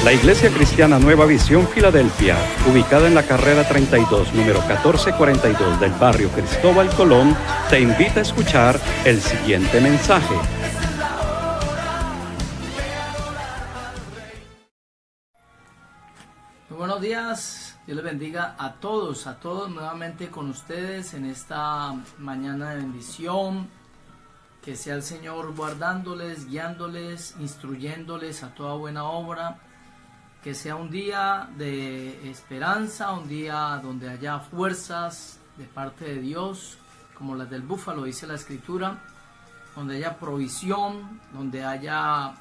La Iglesia Cristiana Nueva Visión Filadelfia, ubicada en la carrera 32, número 1442 del barrio Cristóbal Colón, te invita a escuchar el siguiente mensaje. Muy buenos días, Dios les bendiga a todos nuevamente con ustedes en esta mañana de bendición. Que sea el Señor guardándoles, guiándoles, instruyéndoles a toda buena obra. Que sea un día de esperanza, un día donde haya fuerzas de parte de Dios, como las del búfalo, dice la Escritura, donde haya provisión, donde haya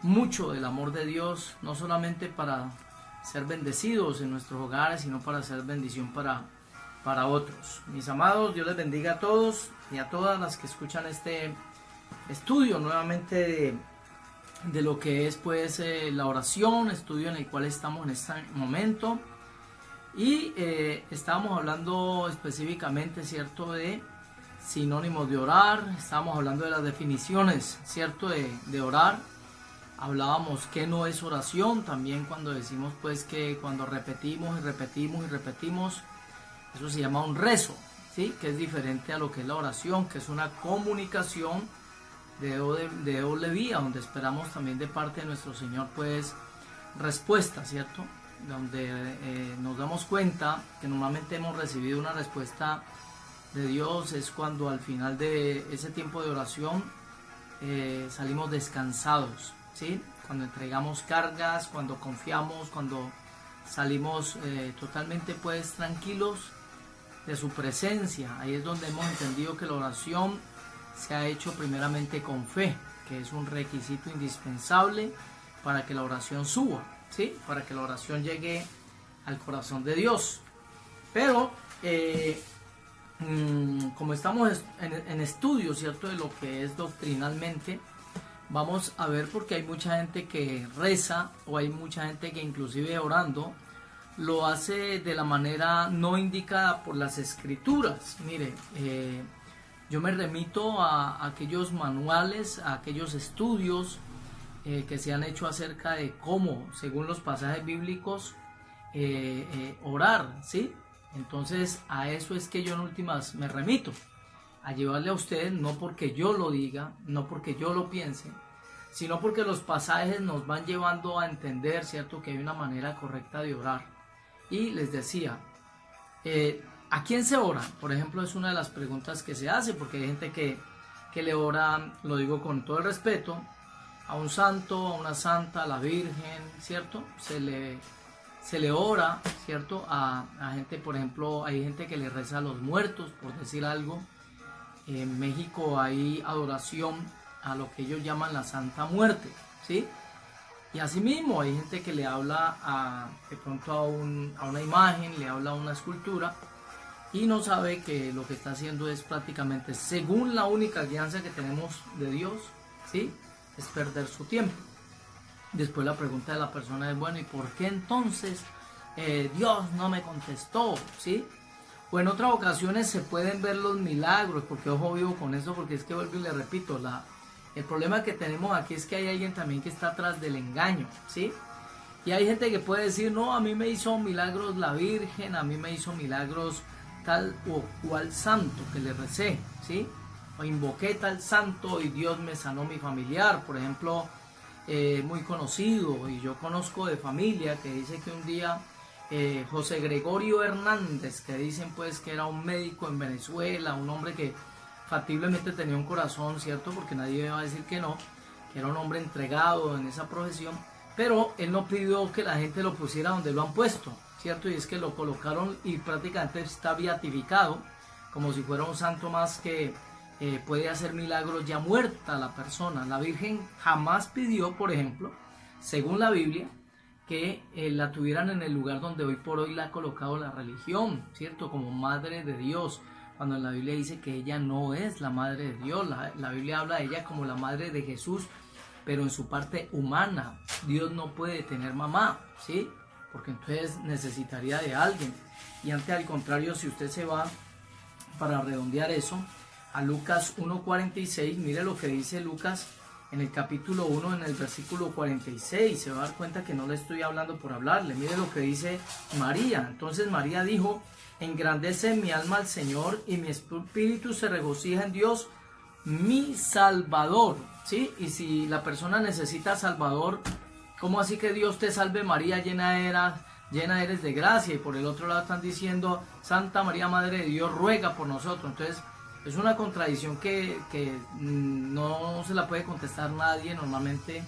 mucho del amor de Dios, no solamente para ser bendecidos en nuestros hogares, sino para ser bendición para otros. Mis amados, Dios les bendiga a todos y a todas las que escuchan este estudio nuevamente de lo que es pues la oración, estudio en el cual estamos en este momento. Y estábamos hablando específicamente, ¿cierto?, de sinónimos de orar. Estábamos hablando de las definiciones, ¿cierto?, de orar. Hablábamos que no es oración, también cuando decimos pues que cuando repetimos y repetimos y repetimos, eso se llama un rezo, ¿sí?, que es diferente a lo que es la oración, que es una comunicación de doble vía, donde esperamos también de parte de nuestro Señor pues respuesta, ¿cierto?, donde nos damos cuenta que normalmente hemos recibido una respuesta de Dios es cuando al final de ese tiempo de oración salimos descansados, ¿sí?, cuando entregamos cargas, cuando confiamos, cuando salimos totalmente pues tranquilos de su presencia. Ahí es donde hemos entendido que la oración se ha hecho primeramente con fe, que es un requisito indispensable para que la oración suba, ¿sí?, para que la oración llegue al corazón de Dios. Pero como estamos en estudio, ¿cierto?, de lo que es doctrinalmente, vamos a ver, porque hay mucha gente que reza o hay mucha gente que inclusive orando lo hace de la manera no indicada por las Escrituras. Mire, yo me remito a aquellos manuales, a aquellos estudios que se han hecho acerca de cómo, según los pasajes bíblicos, orar, ¿sí? Entonces a eso es que yo en últimas me remito, a llevarle a ustedes, no porque yo lo diga, no porque yo lo piense, sino porque los pasajes nos van llevando a entender, ¿cierto?, que hay una manera correcta de orar. Y les decía, ¿a quién se ora? Por ejemplo, es una de las preguntas que se hace, porque hay gente que le ora, lo digo con todo el respeto, a un santo, a una santa, a la Virgen, ¿cierto? Se le ora, ¿cierto?, a gente, por ejemplo, hay gente que le reza a los muertos, por decir algo. En México hay adoración a lo que ellos llaman la Santa Muerte, ¿sí? Y asimismo hay gente que le habla de pronto a una imagen, le habla a una escultura, y no sabe que lo que está haciendo es prácticamente, según la única guianza que tenemos de Dios, ¿sí?, es perder su tiempo. Después la pregunta de la persona es, bueno, ¿y por qué entonces Dios no me contestó? ¿Sí? O en otras ocasiones se pueden ver los milagros, porque ojo vivo con eso, porque es que vuelvo y le repito, el problema que tenemos aquí es que hay alguien también que está atrás del engaño, ¿sí? Y hay gente que puede decir, no, a mí me hizo milagros la Virgen, a mí me hizo milagros tal o cual santo que le recé, ¿sí? O invoqué tal santo y Dios me sanó mi familiar. Por ejemplo, muy conocido, y yo conozco de familia, que dice que un día José Gregorio Hernández, que dicen pues que era un médico en Venezuela, un hombre que factiblemente tenía un corazón, ¿cierto?, porque nadie va a decir que no, que era un hombre entregado en esa profesión, pero él no pidió que la gente lo pusiera donde lo han puesto, ¿cierto? Y es que lo colocaron y prácticamente está beatificado, como si fuera un santo más que puede hacer milagros ya muerta la persona. La Virgen jamás pidió, por ejemplo, según la Biblia, que la tuvieran en el lugar donde hoy por hoy la ha colocado la religión, ¿cierto?, como Madre de Dios, cuando en la Biblia dice que ella no es la Madre de Dios. La Biblia habla de ella como la Madre de Jesús, pero en su parte humana. Dios no puede tener mamá, ¿sí?, porque entonces necesitaría de alguien. Y antes, al contrario, si usted se va, para redondear eso, a Lucas 1:46, mire lo que dice Lucas en el capítulo 1, en el versículo 46, se va a dar cuenta que no le estoy hablando por hablarle. Mire lo que dice María. Entonces María dijo: engrandece mi alma al Señor y mi espíritu se regocija en Dios, mi Salvador. ¿Sí? Y si la persona necesita Salvador, ¿cómo así que Dios te salve María, llena eres de gracia? Y por el otro lado están diciendo: Santa María, Madre de Dios, ruega por nosotros. Entonces es una contradicción que no se la puede contestar nadie normalmente,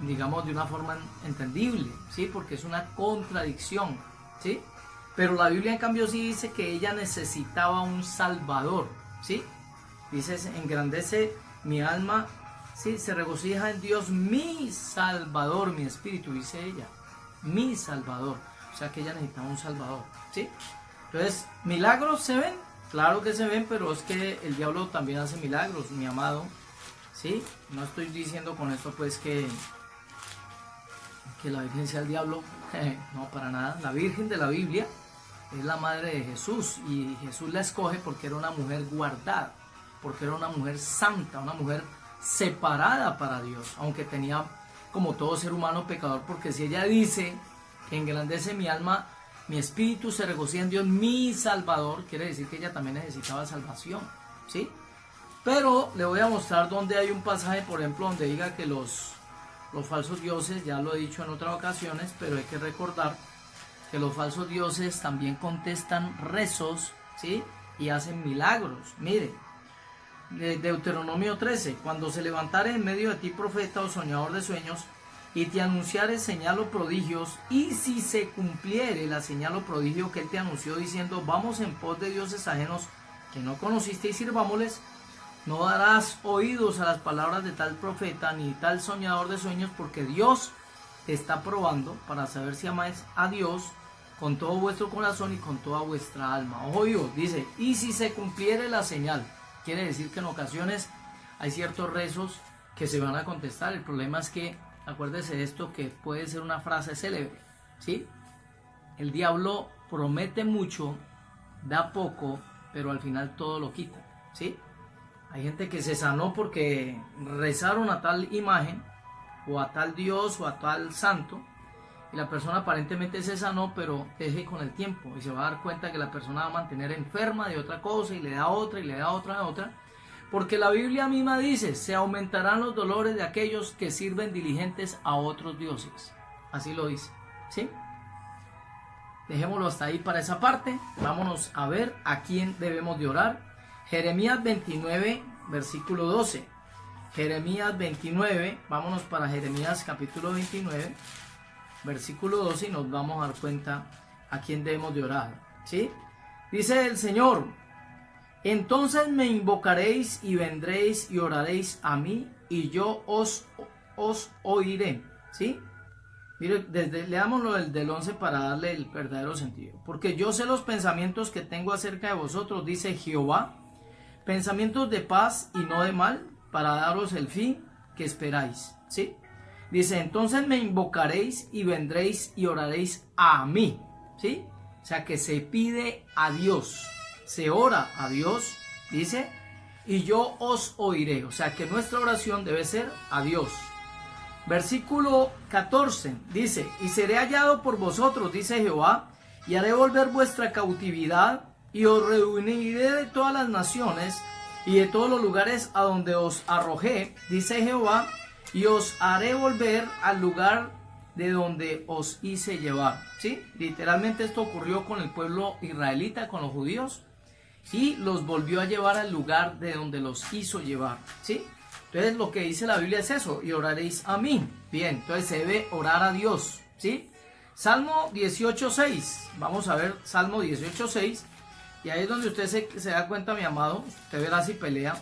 digamos, de una forma entendible, ¿sí? Porque es una contradicción, ¿sí? Pero la Biblia en cambio sí dice que ella necesitaba un Salvador, ¿sí? Dice: engrandece mi alma, ¿sí? Se regocija en Dios, mi Salvador, mi espíritu, dice ella, mi Salvador. O sea que ella necesitaba un Salvador, ¿sí? Entonces, ¿milagros se ven? Claro que se ven, pero es que el diablo también hace milagros, mi amado, ¿sí? No estoy diciendo con esto pues que la Virgen sea el diablo, no, para nada. La Virgen de la Biblia es la madre de Jesús, y Jesús la escoge porque era una mujer guardada, porque era una mujer santa, una mujer separada para Dios, aunque tenía, como todo ser humano, pecador, porque si ella dice que engrandece mi alma, mi espíritu se regocija en Dios, mi Salvador, quiere decir que ella también necesitaba salvación, ¿sí? Pero le voy a mostrar donde hay un pasaje, por ejemplo, donde diga que los falsos dioses, ya lo he dicho en otras ocasiones, pero hay que recordar que los falsos dioses también contestan rezos, ¿sí? Y hacen milagros. Mire, Deuteronomio 13: cuando se levantare en medio de ti profeta o soñador de sueños, y te anunciare señal o prodigios, y si se cumpliere la señal o prodigio que él te anunció diciendo: vamos en pos de dioses ajenos que no conociste y sirvámosles, no darás oídos a las palabras de tal profeta ni tal soñador de sueños, porque Dios te está probando para saber si amáis a Dios con todo vuestro corazón y con toda vuestra alma. Ojo, Dios dice: y si se cumpliere la señal. Quiere decir que en ocasiones hay ciertos rezos que se van a contestar. El problema es que, acuérdese de esto, que puede ser una frase célebre, ¿sí? El diablo promete mucho, da poco, pero al final todo lo quita, ¿sí? Hay gente que se sanó porque rezaron a tal imagen, o a tal Dios, o a tal santo, y la persona aparentemente se sanó, pero deje con el tiempo, y se va a dar cuenta que la persona va a mantener enferma de otra cosa, y le da otra, y le da otra, porque la Biblia misma dice: se aumentarán los dolores de aquellos que sirven diligentes a otros dioses. Así lo dice, ¿sí? Dejémoslo hasta ahí para esa parte. Vámonos a ver a quién debemos de orar. Jeremías 29, versículo 12. Jeremías 29, vámonos para Jeremías capítulo 29, versículo 12, y nos vamos a dar cuenta a quién debemos de orar, ¿sí? Dice el Señor: entonces me invocaréis y vendréis y oraréis a mí, y yo os oiré, ¿sí? Mire, leámoslo del 11 para darle el verdadero sentido. Porque yo sé los pensamientos que tengo acerca de vosotros, dice Jehová, pensamientos de paz y no de mal, para daros el fin que esperáis, ¿sí? Dice: entonces me invocaréis y vendréis y oraréis a mí, ¿sí? O sea que se pide a Dios, se ora a Dios, dice, y yo os oiré. O sea que nuestra oración debe ser a Dios. Versículo 14 dice: y seré hallado por vosotros, dice Jehová, y haré volver vuestra cautividad, y os reuniré de todas las naciones y de todos los lugares a donde os arrojé, dice Jehová, y os haré volver al lugar de donde os hice llevar, ¿sí? Literalmente esto ocurrió con el pueblo israelita, con los judíos, y los volvió a llevar al lugar de donde los hizo llevar, ¿sí? Entonces lo que dice la Biblia es eso: y oraréis a mí. Bien, entonces se debe orar a Dios, ¿sí? Salmo 18.6, vamos a ver Salmo 18.6, y ahí es donde usted se da cuenta, mi amado, usted verá si pelea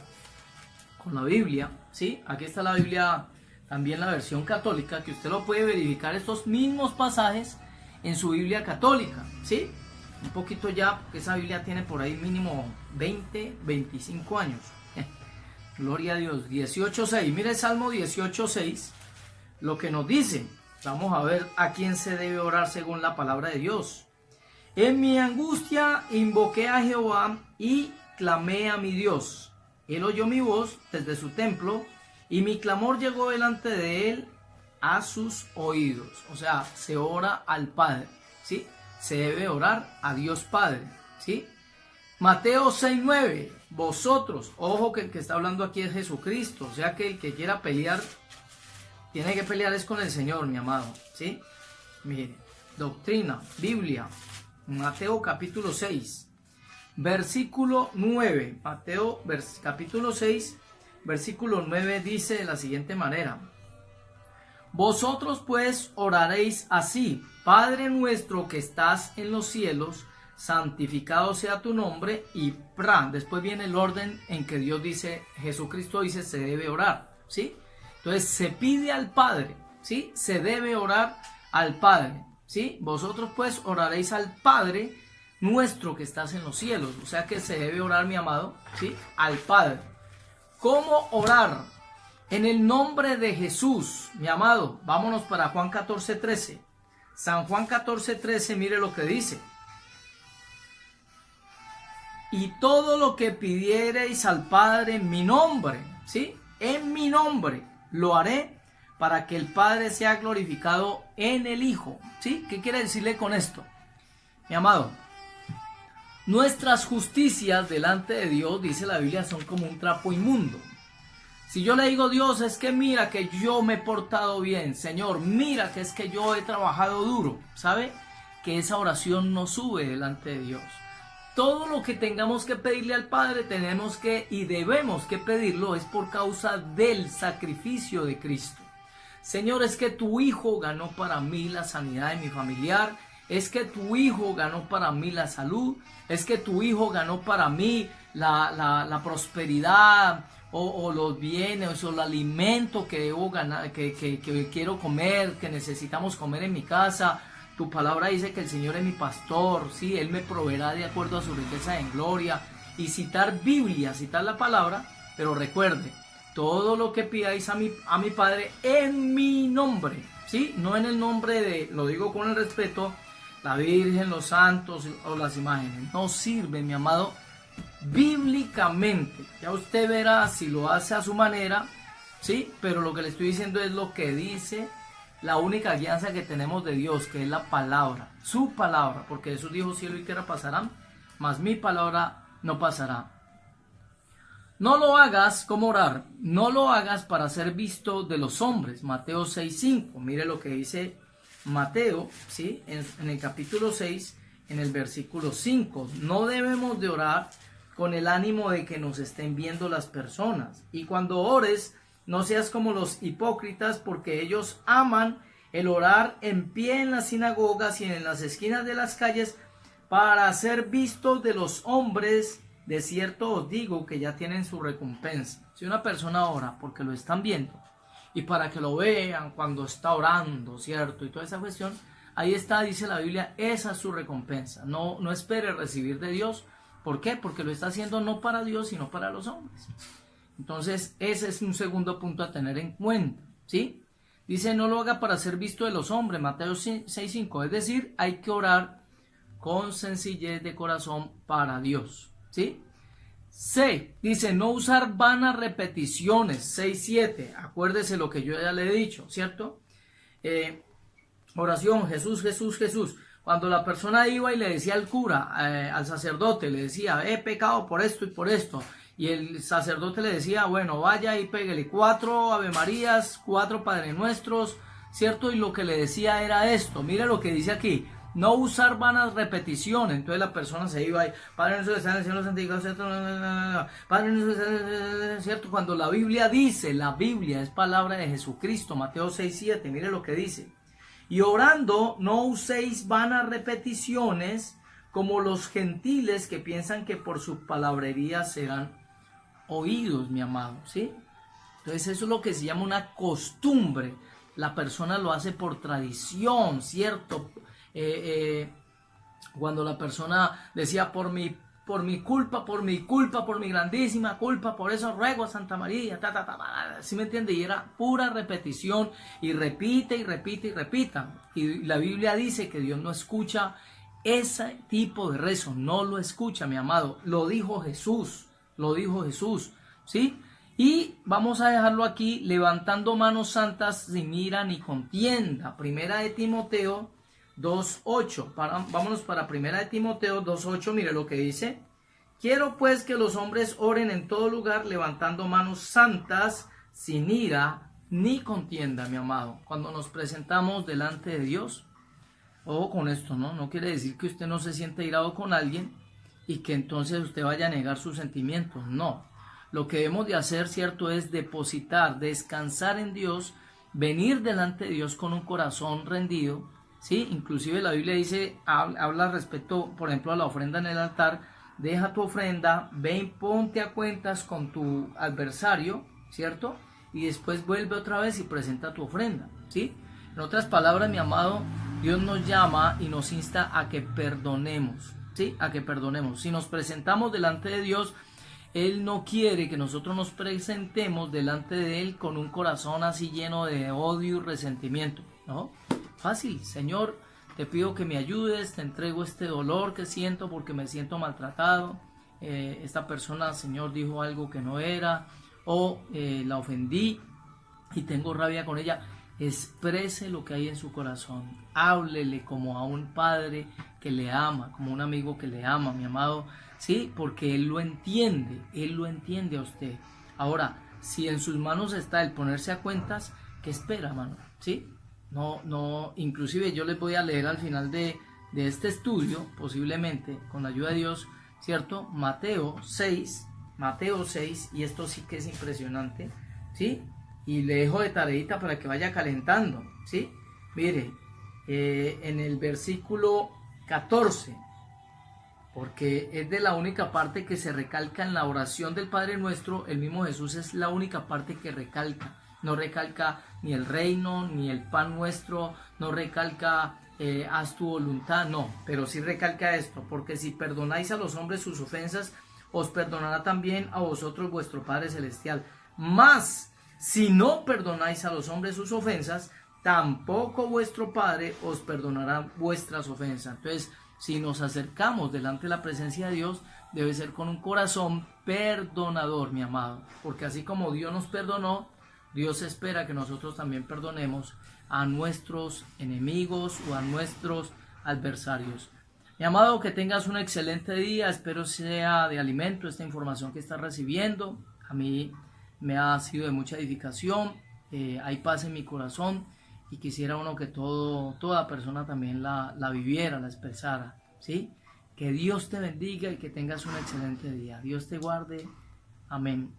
con la Biblia, ¿sí? Aquí está la Biblia, también la versión católica, que usted lo puede verificar estos mismos pasajes en su Biblia católica, ¿sí? Un poquito ya, porque esa Biblia tiene por ahí mínimo 20, 25 años. Gloria a Dios. 18.6, mire Salmo 18.6, lo que nos dice. Vamos a ver a quién se debe orar según la palabra de Dios. En mi angustia invoqué a Jehová y clamé a mi Dios. Él oyó mi voz desde su templo y mi clamor llegó delante de él a sus oídos. O sea, se ora al Padre, ¿sí? Se debe orar a Dios Padre, ¿sí? Mateo 6:9, vosotros, ojo que el que está hablando aquí es Jesucristo, o sea que el que quiera pelear, tiene que pelear es con el Señor, mi amado, ¿sí? Mire, doctrina, Biblia, Mateo capítulo 6, versículo 9, Mateo capítulo 6, versículo 9 dice de la siguiente manera: vosotros pues oraréis así: Padre nuestro que estás en los cielos, santificado sea tu nombre, y después viene el orden en que Dios dice, Jesucristo dice, se debe orar, ¿sí? Entonces se pide al Padre, ¿sí? Se debe orar al Padre, ¿sí? Vosotros pues oraréis al Padre nuestro que estás en los cielos, o sea que se debe orar, mi amado, ¿sí? Al Padre. ¿Cómo orar? En el nombre de Jesús, mi amado. Vámonos para Juan 14:13. San Juan 14:13, mire lo que dice: y todo lo que pidiereis al Padre en mi nombre, ¿sí? En mi nombre lo haré, para que el Padre sea glorificado en el Hijo, ¿sí? ¿Qué quiere decirle con esto? Mi amado, nuestras justicias delante de Dios, dice la Biblia, son como un trapo inmundo. Si yo le digo, Dios, es que mira que yo me he portado bien, Señor, mira que es que yo he trabajado duro, ¿sabe? Que esa oración no sube delante de Dios. Todo lo que tengamos que pedirle al Padre tenemos que y debemos que pedirlo es por causa del sacrificio de Cristo. Señor, es que tu Hijo ganó para mí la sanidad de mi familiar, es que tu Hijo ganó para mí la salud, es que tu Hijo ganó para mí la prosperidad, o los bienes, o el alimento que debo ganar, que quiero comer, que necesitamos comer en mi casa. Tu palabra dice que el Señor es mi pastor, ¿sí? Él me proveerá de acuerdo a su riqueza en gloria. Y citar Biblia, citar la palabra, pero recuerde, todo lo que pidáis a mi Padre en mi nombre, ¿sí? No en el nombre de, lo digo con el respeto, la Virgen, los santos o las imágenes. No sirve, mi amado, bíblicamente. Ya usted verá si lo hace a su manera, ¿sí? Pero lo que le estoy diciendo es lo que dice la única guianza que tenemos de Dios, que es la palabra, su palabra, porque Jesús dijo, cielo y tierra pasarán, mas mi palabra no pasará. No lo hagas, como orar, no lo hagas para ser visto de los hombres. Mateo 6:5, mire lo que dice Mateo, ¿sí? En el capítulo 6, en el versículo 5, no debemos de orar con el ánimo de que nos estén viendo las personas. Y cuando ores, no seas como los hipócritas, porque ellos aman el orar en pie en las sinagogas y en las esquinas de las calles para ser vistos de los hombres. De cierto os digo que ya tienen su recompensa. Si una persona ora porque lo están viendo y para que lo vean cuando está orando, ¿cierto? Y toda esa cuestión, ahí está, dice la Biblia, esa es su recompensa. No espere recibir de Dios. ¿Por qué? Porque lo está haciendo no para Dios, sino para los hombres. Entonces, ese es un segundo punto a tener en cuenta, ¿sí? Dice, no lo haga para ser visto de los hombres, Mateo 6:5. Es decir, hay que orar con sencillez de corazón para Dios, ¿sí? C, dice, no usar vanas repeticiones, 6:7. Acuérdese lo que yo ya le he dicho, ¿cierto? Oración, Jesús, Jesús, Jesús. Cuando la persona iba y le decía al cura, al sacerdote, le decía, he pecado por esto y por esto. Y el sacerdote le decía, bueno, vaya y pégale 4 Ave Marías, 4 Padre Nuestros, ¿cierto? Y lo que le decía era esto, mire lo que dice aquí, no usar vanas repeticiones. Entonces la persona se iba y, Padre Nuestro que estás en el cielo, santificado sea tu nombre, Padre Nuestro, ¿cierto? Cuando la Biblia dice, la Biblia es palabra de Jesucristo, Mateo 6:7, mire lo que dice. Y orando, no uséis vanas repeticiones como los gentiles que piensan que por su palabrería serán oídos, mi amado, ¿sí? Entonces eso es lo que se llama una costumbre. La persona lo hace por tradición, ¿cierto? Cuando la persona decía por mi culpa, por mi grandísima culpa, por eso ruego a Santa María, ¿sí me entiende? Y era pura repetición, y repite y repite y repita. Y la Biblia dice que Dios no escucha ese tipo de rezo, no lo escucha, mi amado. Lo dijo Jesús, ¿sí? Y vamos a dejarlo aquí, levantando manos santas sin ira ni contienda. Primera de Timoteo 2:8. Vámonos para Primera de Timoteo 2:8. Mire lo que dice. Quiero pues que los hombres oren en todo lugar, levantando manos santas sin ira ni contienda, mi amado. Cuando nos presentamos delante de Dios, ojo con esto, ¿no? No quiere decir que usted no se siente irado con alguien y que entonces usted vaya a negar sus sentimientos. No. Lo que debemos de hacer, cierto, es depositar, descansar en Dios, venir delante de Dios con un corazón rendido, ¿sí? Inclusive la Biblia dice, habla respecto, por ejemplo, a la ofrenda en el altar. Deja tu ofrenda, ven, ponte a cuentas con tu adversario, ¿cierto? Y después vuelve otra vez y presenta tu ofrenda, ¿sí? En otras palabras, mi amado, Dios nos llama y nos insta a que perdonemos, ¿sí? A que perdonemos. Si nos presentamos delante de Dios, Él no quiere que nosotros nos presentemos delante de Él con un corazón así lleno de odio y resentimiento, ¿no? Fácil, Señor, te pido que me ayudes, te entrego este dolor que siento porque me siento maltratado. Esta persona, Señor, dijo algo que no era, o la ofendí y tengo rabia con ella. Exprese lo que hay en su corazón, háblele como a un padre que le ama, como un amigo que le ama, mi amado, sí, porque Él lo entiende a usted. Ahora, si en sus manos está el ponerse a cuentas, ¿qué espera, hermano? ¿Sí? No, inclusive yo les voy a leer al final de este estudio, posiblemente, con la ayuda de Dios, ¿cierto? Mateo 6, y esto sí que es impresionante, ¿sí? Y le dejo de tareita para que vaya calentando, ¿sí? Mire, en el versículo 14, porque es de la única parte que se recalca en la oración del Padre Nuestro, el mismo Jesús es la única parte que recalca. No recalca ni el reino, ni el pan nuestro, no recalca haz tu voluntad, no, pero sí recalca esto, porque si perdonáis a los hombres sus ofensas, os perdonará también a vosotros vuestro Padre Celestial. Mas, si no perdonáis a los hombres sus ofensas, tampoco vuestro Padre os perdonará vuestras ofensas. Entonces, si nos acercamos delante de la presencia de Dios, debe ser con un corazón perdonador, mi amado, porque así como Dios nos perdonó, Dios espera que nosotros también perdonemos a nuestros enemigos o a nuestros adversarios. Mi amado, que tengas un excelente día, espero sea de alimento esta información que estás recibiendo. A mí me ha sido de mucha edificación, hay paz en mi corazón y quisiera uno que toda persona también la viviera, la expresara, ¿sí? Que Dios te bendiga y que tengas un excelente día. Dios te guarde. Amén.